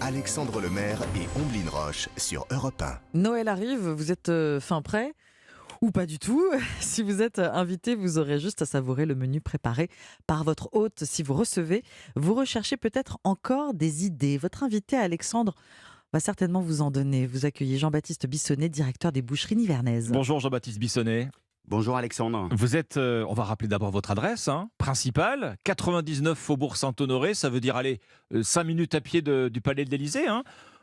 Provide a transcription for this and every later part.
Alexandre Lemaire et Omblin Roche sur Europe 1. Noël arrive, vous êtes fin prêt ou pas du tout? Si vous êtes invité, vous aurez juste à savourer le menu préparé par votre hôte. Si vous recevez, vous recherchez peut-être encore des idées. Votre invité Alexandre va certainement vous en donner. Vous accueillez Jean-Baptiste Bissonnet, directeur des Boucheries Nivernaises. Bonjour Jean-Baptiste Bissonnet. Bonjour Alexandre. Vous êtes, on va rappeler d'abord votre adresse principale, 99 Faubourg Saint-Honoré, ça veut dire aller 5 minutes à pied du Palais de l'Élysée.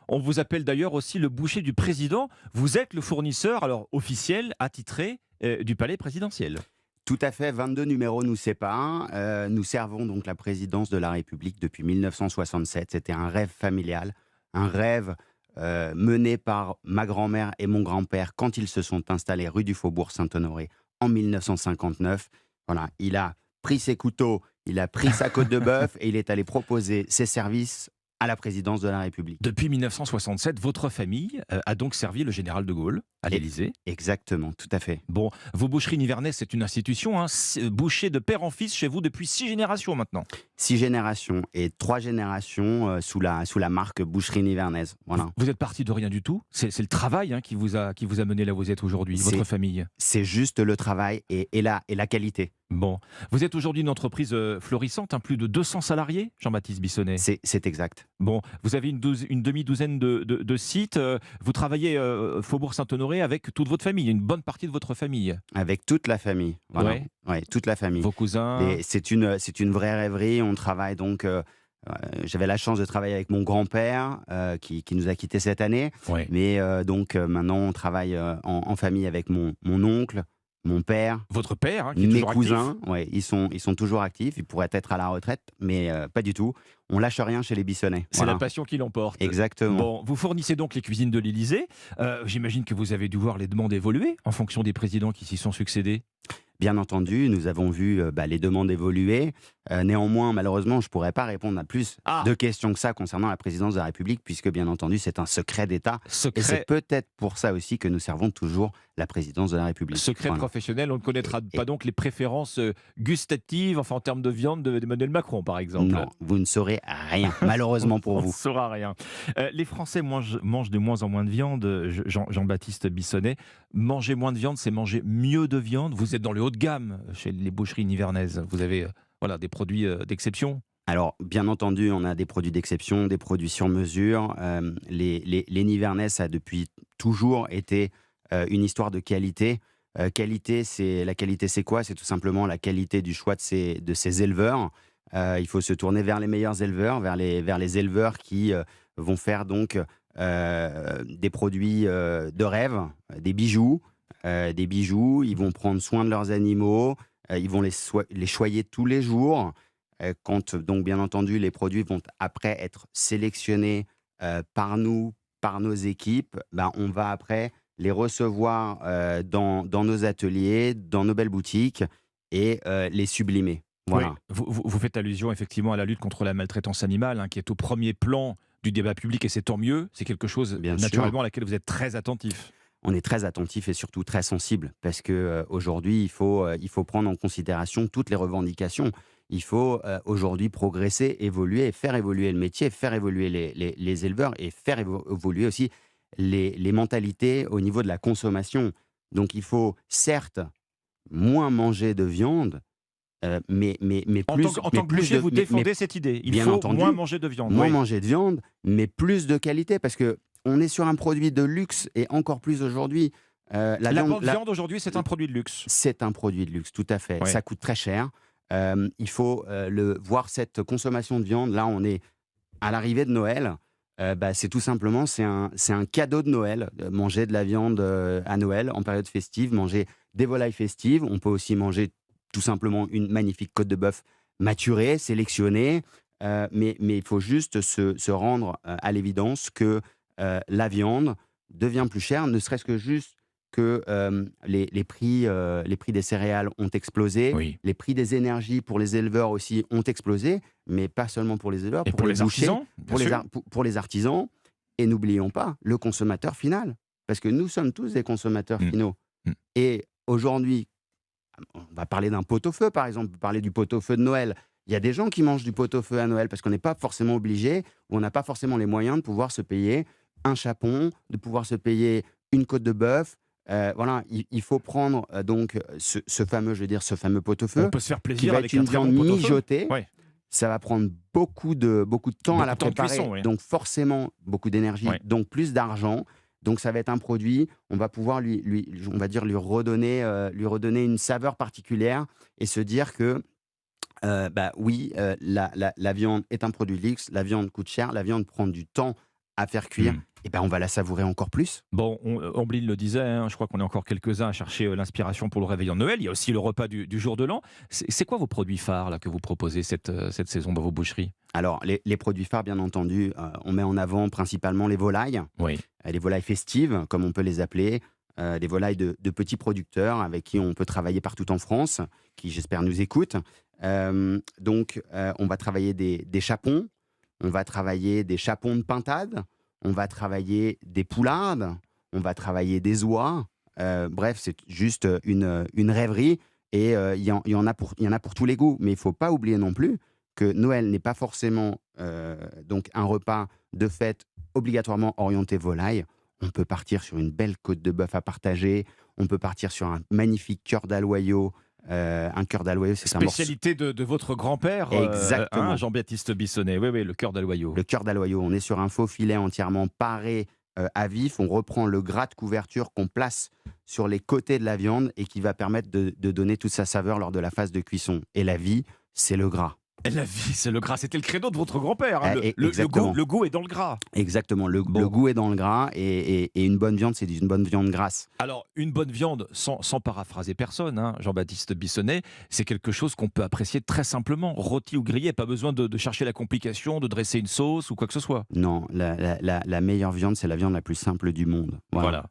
On vous appelle d'ailleurs aussi le boucher du président. Vous êtes le fournisseur alors officiel, attitré du palais présidentiel. Tout à fait, 22 numéros nous séparent. Nous servons donc la présidence de la République depuis 1967. C'était un rêve familial, un rêve mené par ma grand-mère et mon grand-père quand ils se sont installés rue du Faubourg Saint-Honoré en 1959. Voilà, il a pris ses couteaux, il a pris sa côte de bœuf et il est allé proposer ses services à la présidence de la République. Depuis 1967, votre famille a donc servi le général de Gaulle à l'Élysée. Exactement, tout à fait. Bon, vos boucheries nivernaises, c'est une institution, boucher de père en fils chez vous depuis 6 générations maintenant. 6 générations et 3 générations sous la marque Boucherie Nivernaise. Voilà. Vous êtes parti de rien du tout. C'est le travail qui vous a mené là où vous êtes aujourd'hui, votre famille. C'est juste le travail et la qualité. Bon, vous êtes aujourd'hui une entreprise florissante, plus de 200 salariés, Jean-Baptiste Bissonnet. C'est exact. Bon, vous avez une demi-douzaine de sites. Vous travaillez Faubourg Saint-Honoré avec toute votre famille, une bonne partie de votre famille. Avec toute la famille. Voilà. Ouais, toute la famille. Vos cousins. C'est une vraie rêverie. On travaille donc. J'avais la chance de travailler avec mon grand-père qui nous a quittés cette année. Ouais. Mais donc maintenant, on travaille en famille avec mon oncle. Mon père, votre père, qui est mes toujours cousins, actif. ils sont toujours actifs. Ils pourraient être à la retraite, mais pas du tout. On lâche rien chez les Bissonnets. C'est la passion qui l'emporte. Exactement. Bon, vous fournissez donc les cuisines de l'Élysée. J'imagine que vous avez dû voir les demandes évoluer en fonction des présidents qui s'y sont succédés. Bien entendu, nous avons vu les demandes évoluer. Néanmoins, malheureusement, je ne pourrais pas répondre à plus de questions que ça concernant la présidence de la République, puisque bien entendu, c'est un secret d'État. Et c'est peut-être pour ça aussi que nous servons toujours la présidence de la République. Secret professionnel, on ne connaîtra pas donc les préférences gustatives, en termes de viande d'Emmanuel Macron, par exemple. Non, vous ne saurez rien, malheureusement pour vous. On ne saura rien. Les Français mangent de moins en moins de viande, Jean-Baptiste Bissonnet. Manger moins de viande, c'est manger mieux de viande. Vous êtes dans le haut de gamme chez les boucheries nivernaises. Vous avez des produits d'exception. Alors, bien entendu, on a des produits d'exception, des produits sur mesure. Les Nivernaises, ça a depuis toujours été une histoire de qualité. La qualité, c'est quoi? C'est tout simplement la qualité du choix de ces éleveurs. Il faut se tourner vers les meilleurs éleveurs, vers les éleveurs qui vont faire donc des produits de rêve, des bijoux. Ils vont prendre soin de leurs animaux, ils vont les choyer tous les jours. Quand donc bien entendu les produits vont après être sélectionnés par nous, par nos équipes, on va après les recevoir dans nos ateliers, dans nos belles boutiques et les sublimer. Voilà. Oui. Vous faites allusion effectivement à la lutte contre la maltraitance animale, qui est au premier plan du débat public, et c'est tant mieux. C'est quelque chose naturellement à laquelle vous êtes très attentif. On est très attentif et surtout très sensible parce qu'aujourd'hui, il faut prendre en considération toutes les revendications. Il faut aujourd'hui progresser, évoluer, faire évoluer le métier, faire évoluer les éleveurs et faire évoluer aussi les mentalités au niveau de la consommation. Donc il faut certes moins manger de viande, mais plus... En tant que boucher, vous défendez cette idée. Il faut moins manger de viande. Moins manger de viande, mais plus de qualité parce que on est sur un produit de luxe et encore plus aujourd'hui. La viande aujourd'hui, c'est un produit de luxe. C'est un produit de luxe, tout à fait. Ouais. Ça coûte très cher. Il faut voir cette consommation de viande. Là, on est à l'arrivée de Noël. C'est tout simplement, c'est un cadeau de Noël. Manger de la viande à Noël, en période festive, manger des volailles festives. On peut aussi manger tout simplement une magnifique côte de bœuf maturée, sélectionnée. Mais il faut juste se rendre à l'évidence que la viande devient plus chère, ne serait-ce que juste que les prix des céréales ont explosé, oui. Les prix des énergies pour les éleveurs aussi ont explosé, mais pas seulement pour les éleveurs, et pour les bouchers, artisans, pour les artisans, et n'oublions pas le consommateur final, parce que nous sommes tous des consommateurs finaux. Et aujourd'hui, on va parler d'un pot-au-feu par exemple, parler du pot-au-feu de Noël. Il y a des gens qui mangent du pot-au-feu à Noël parce qu'on n'est pas forcément obligé ou on n'a pas forcément les moyens de pouvoir se payer un chapon, de pouvoir se payer une côte de bœuf. Voilà, il faut prendre donc ce fameux, je veux dire, ce fameux On pot-au-feu peut se faire qui plaisir va avec être un une très bon viande pot-au-feu. mijotée. Ouais. Ça va prendre beaucoup de temps à la Beaucoup de temps de préparer, cuisson, oui. donc forcément beaucoup d'énergie, Ouais. donc plus d'argent. Donc ça va être un produit, on va pouvoir on va dire lui redonner une saveur particulière et se dire que bah oui, la viande est un produit de luxe, la viande coûte cher, la viande prend du temps à faire cuire, Hmm. et ben on va la savourer encore plus. Bon, Ombline le disait, hein, je crois qu'on est encore quelques-uns à chercher l'inspiration pour le réveillon de Noël. Il y a aussi le repas du jour de l'an. C'est quoi vos produits phares là, que vous proposez cette saison dans vos boucheries? Alors les produits phares, bien entendu, on met en avant principalement Oui. les volailles festives, comme on peut les appeler, des volailles de petits producteurs avec qui on peut travailler partout en France, qui j'espère nous écoutent. On va travailler des chapons, on va travailler des chapons de pintade, on va travailler des poulardes, on va travailler des oies. Bref, c'est juste une rêverie et il y en a pour tous les goûts. Mais il ne faut pas oublier non plus que Noël n'est pas forcément donc un repas de fête obligatoirement orienté volaille. On peut partir sur une belle côte de bœuf à partager, on peut partir sur un magnifique cœur d'aloyau. Un cœur d'aloyau, c'est un morceau. Spécialité de votre grand-père, Exactement. Jean-Baptiste Bissonnet. Oui, oui, le cœur d'aloyau. Le cœur d'aloyau, on est sur un faux filet entièrement paré à vif. On reprend le gras de couverture qu'on place sur les côtés de la viande et qui va permettre de donner toute sa saveur lors de la phase de cuisson. Et la vie, c'est le gras. Et la vie, c'est le gras. C'était le credo de votre grand-père. Hein. Exactement. Le goût est dans le gras. Exactement. Le Bon. goût est dans le gras et une bonne viande, c'est une bonne viande grasse. Alors, une bonne viande, sans paraphraser personne, hein, Jean-Baptiste Bissonnet, c'est quelque chose qu'on peut apprécier très simplement, rôti ou grillé. Pas besoin de chercher la complication, de dresser une sauce ou quoi que ce soit. Non, la meilleure viande, c'est la viande la plus simple du monde. Voilà.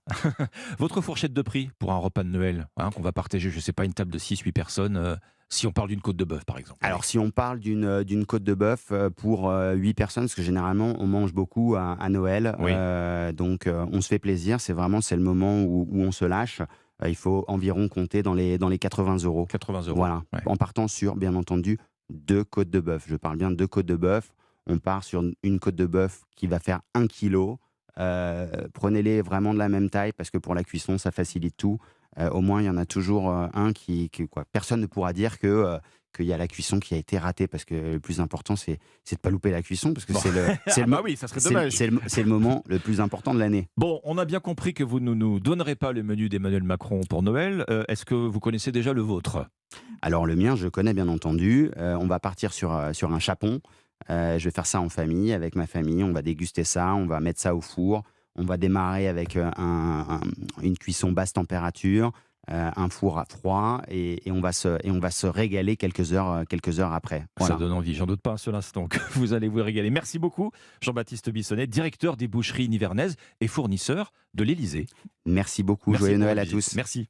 Votre fourchette de prix pour un repas de Noël, hein, qu'on va partager, je ne sais pas, une table de 6-8 personnes, si on parle d'une côte de bœuf, par exemple. Alors, si on parle d'une côte de bœuf pour 8 personnes, parce que généralement, on mange beaucoup à Noël, Oui. On se fait plaisir. C'est le moment où on se lâche. Il faut environ compter dans les 80 euros. 80 euros. Voilà, Ouais. en partant sur, bien entendu, 2 côtes de bœuf. Je parle bien de 2 côtes de bœuf. On part sur une côte de bœuf qui va faire 1 kilo. Prenez-les vraiment de la même taille, parce que pour la cuisson, ça facilite tout. Au moins, il y en a toujours un quoi. Personne ne pourra dire qu'il y a la cuisson qui a été ratée, parce que le plus important, c'est de ne pas louper la cuisson, parce que Bon. Bah oui, ça serait dommage. c'est le moment le plus important de l'année. Bon, on a bien compris que vous ne nous donnerez pas le menu d'Emmanuel Macron pour Noël. Est-ce que vous connaissez déjà le vôtre? Alors, le mien, je connais bien entendu. On va partir sur un chapon. Je vais faire ça en famille, avec ma famille. On va déguster ça, on va mettre ça au four. On va démarrer avec une cuisson basse température, un four à froid, et on va se régaler quelques heures après. Voilà. Ça donne envie, j'en doute pas un seul instant que vous allez vous régaler. Merci beaucoup, Jean-Baptiste Bissonnet, directeur des boucheries nivernaises et fournisseur de l'Élysée. Merci beaucoup. Merci Joyeux pour Noël à votre visite. tous. Merci.